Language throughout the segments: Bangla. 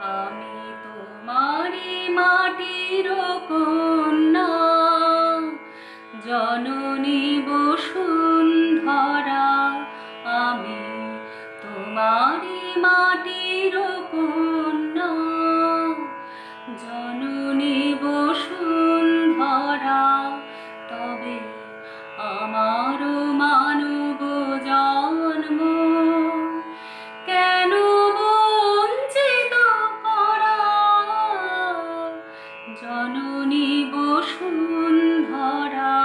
আমি তোমারি মাটির কন্যা, জননী বসুন্ধরা। আমি তোমারি মাটির কন্যা, জননী বসুন্ধরা। তবে আমারও মানব জন্ম কেন বঞ্চিত করা? জননী বসুন্ধরা,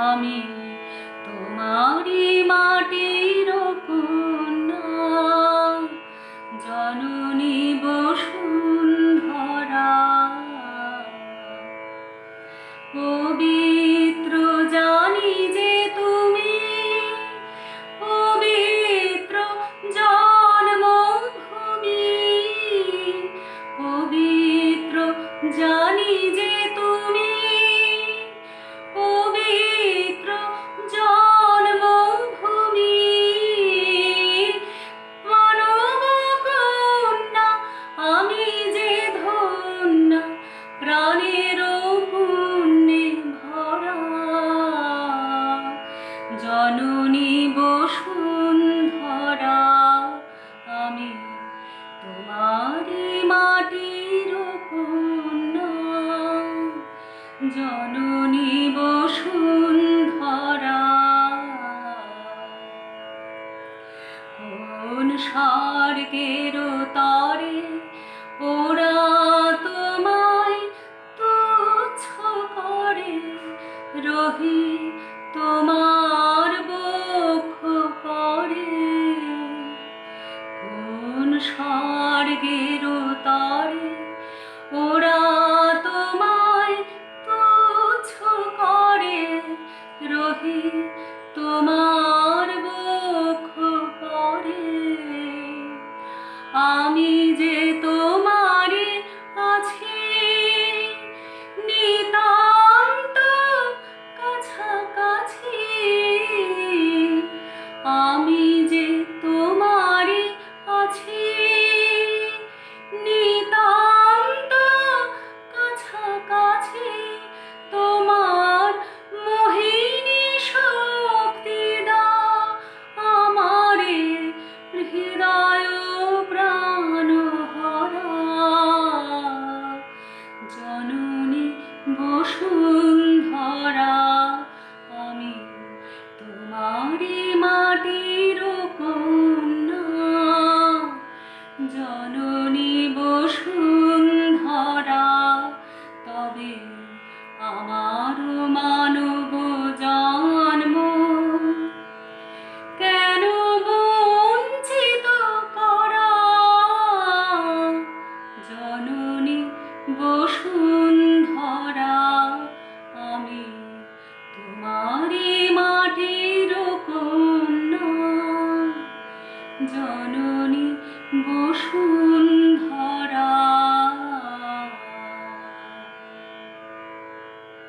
আমি তোমারি মাটির কন্যা, জননী বসুন্ধরা। পবিত্র জানি যে তুমি, পবিত্র জন্মভূমি। পবিত্র জানি যে তুমি, পবিত্র জন্মভূমি। মানব কন্যা আমি যে ধন্যা, প্রাণের পুণ্যে ভরা। জননী বসুন্ধরা, আমি তোমারি মাটির কন্যা, জননী বসুন্ধরা। কোন স্বর্গের তরে ওরা তোমায় তুচ্ছ করে, রহি তোমার বক্ষ পরে। কোন স্বর্গের তরে ওরা তোমায় তুচ্ছ করে, রহি তোমার বক্ষ পরে। আমি যে তোমারি আছি নিতান্ত কাছাকাছি, আমি যে তোমারি আছি নিতান্ত কাছাকাছি। তোমার মোহিনী শক্তি দাও আমারে, হৃদয় প্রাণ হরা। জননী বসুন্ধরা, আমি তোমারি মাটির কন্যা, জননী বসুন্ধরা। তবে আমারও মানব জন্ম কেন বঞ্চিত করা? জননী বসুন্ধরা, আমি তোমারি